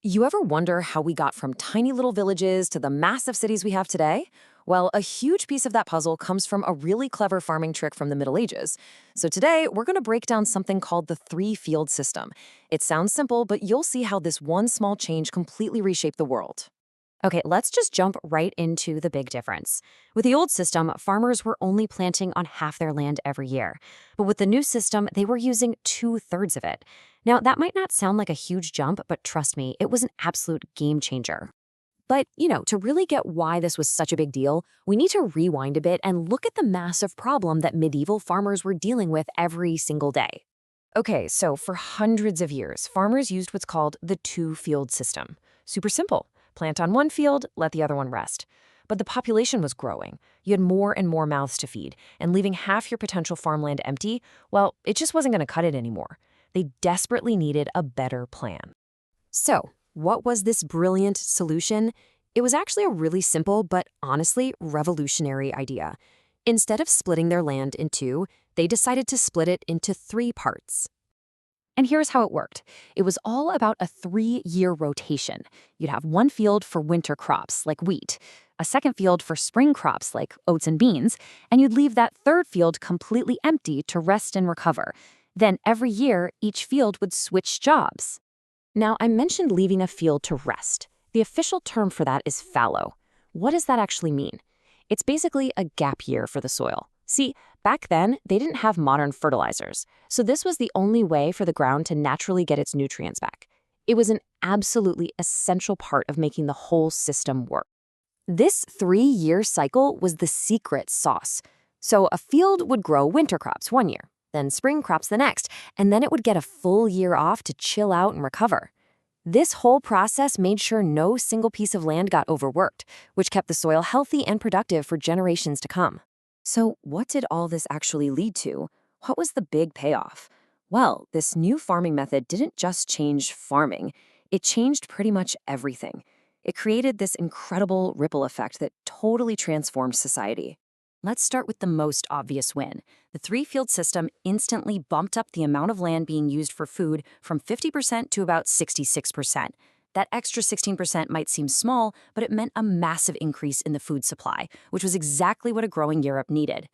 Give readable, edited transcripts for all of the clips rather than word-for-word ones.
You ever wonder how we got from tiny little villages to the massive cities we have today? Well, a huge piece of that puzzle comes from a really clever farming trick from the Middle Ages. So today, we're going to break down something called the three-field system. It sounds simple, but you'll see how this one small change completely reshaped the world. Okay, let's just jump right into the big difference. With the old system, farmers were only planting on half their land every year. But with the new system, they were using two-thirds of it. Now, that might not sound like a huge jump, but trust me, it was an absolute game changer. But, to really get why this was such a big deal, we need to rewind a bit and look at the massive problem that medieval farmers were dealing with every single day. Okay, so for hundreds of years, farmers used what's called the two-field system. Super simple. Plant on one field, let the other one rest. But the population was growing. You had more and more mouths to feed, and leaving half your potential farmland empty, well, it just wasn't going to cut it anymore. They desperately needed a better plan. So, what was this brilliant solution? It was actually a really simple but honestly revolutionary idea. Instead of splitting their land in two, they decided to split it into three parts. And here's how it worked. It was all about a 3-year rotation. You'd have one field for winter crops, like wheat, a second field for spring crops, like oats and beans, and you'd leave that third field completely empty to rest and recover. Then every year, each field would switch jobs. Now, I mentioned leaving a field to rest. The official term for that is fallow. What does that actually mean? It's basically a gap year for the soil. See, back then, they didn't have modern fertilizers, so this was the only way for the ground to naturally get its nutrients back. It was an absolutely essential part of making the whole system work. This 3-year cycle was the secret sauce. So a field would grow winter crops one year, then spring crops the next, and then it would get a full year off to chill out and recover. This whole process made sure no single piece of land got overworked, which kept the soil healthy and productive for generations to come. So what did all this actually lead to? What was the big payoff? Well, this new farming method didn't just change farming. It changed pretty much everything. It created this incredible ripple effect that totally transformed society. Let's start with the most obvious win. The three-field system instantly bumped up the amount of land being used for food from 50% to about 66%. That extra 16% might seem small, but it meant a massive increase in the food supply, which was exactly what a growing Europe needed.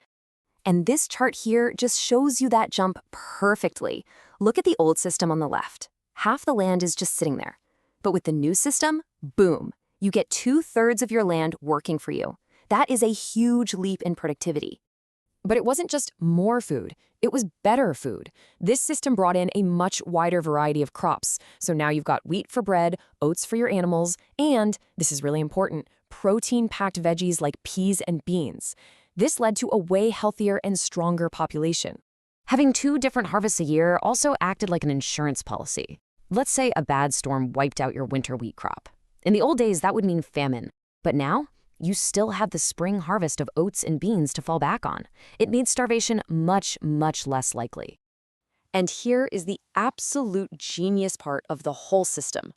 And this chart here just shows you that jump perfectly. Look at the old system on the left. Half the land is just sitting there. But with the new system, boom, you get 2/3 of your land working for you. That is a huge leap in productivity. But it wasn't just more food, it was better food. This system brought in a much wider variety of crops. So now you've got wheat for bread, oats for your animals, and, this is really important, protein-packed veggies like peas and beans. This led to a way healthier and stronger population. Having 2 different harvests a year also acted like an insurance policy. Let's say a bad storm wiped out your winter wheat crop. In the old days, that would mean famine. But now, you still have the spring harvest of oats and beans to fall back on. It made starvation much, much less likely. And here is the absolute genius part of the whole system: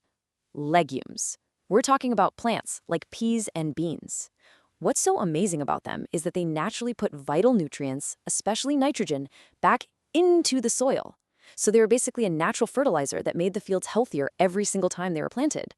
legumes. We're talking about plants like peas and beans. What's so amazing about them is that they naturally put vital nutrients, especially nitrogen, back into the soil. So they were basically a natural fertilizer that made the fields healthier every single time they were planted.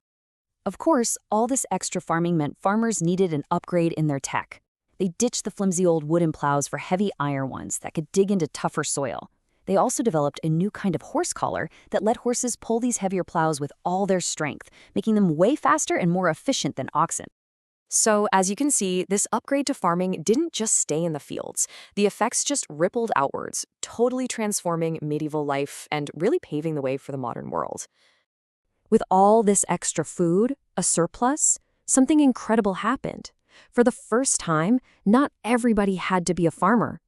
Of course, all this extra farming meant farmers needed an upgrade in their tech. They ditched the flimsy old wooden plows for heavy iron ones that could dig into tougher soil. They also developed a new kind of horse collar that let horses pull these heavier plows with all their strength, making them way faster and more efficient than oxen. So, as you can see, this upgrade to farming didn't just stay in the fields. The effects just rippled outwards, totally transforming medieval life and really paving the way for the modern world. With all this extra food, a surplus, something incredible happened. For the first time, not everybody had to be a farmer.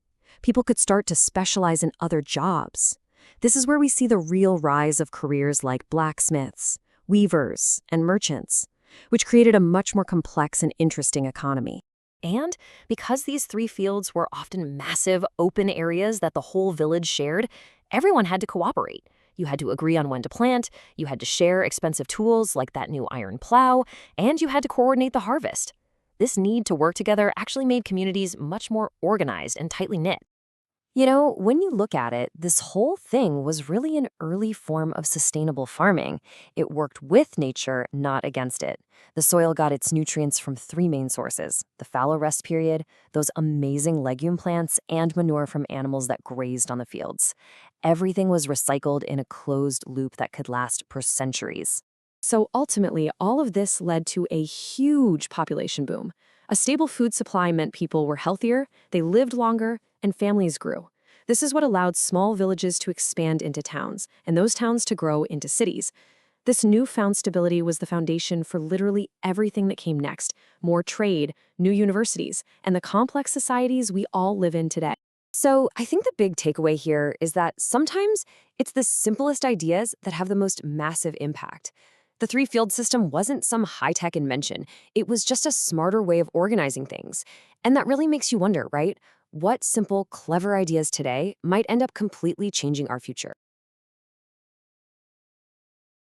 People could start to specialize in other jobs. This is where we see the real rise of careers like blacksmiths, weavers, and merchants, which created a much more complex and interesting economy. And because these 3 fields were often massive, open areas that the whole village shared, everyone had to cooperate. You had to agree on when to plant, you had to share expensive tools like that new iron plow, and you had to coordinate the harvest. This need to work together actually made communities much more organized and tightly knit. When you look at it, this whole thing was really an early form of sustainable farming. It worked with nature, not against it. The soil got its nutrients from three main sources: the fallow rest period, those amazing legume plants, and manure from animals that grazed on the fields. Everything was recycled in a closed loop that could last for centuries. So ultimately, all of this led to a huge population boom. A stable food supply meant people were healthier, they lived longer, and families grew. This is what allowed small villages to expand into towns, and those towns to grow into cities. This newfound stability was the foundation for literally everything that came next: more trade, new universities, and the complex societies we all live in today. So, I think the big takeaway here is that sometimes it's the simplest ideas that have the most massive impact. The three field system wasn't some high tech invention, it was just a smarter way of organizing things. And that really makes you wonder, right? What simple, clever ideas today might end up completely changing our future?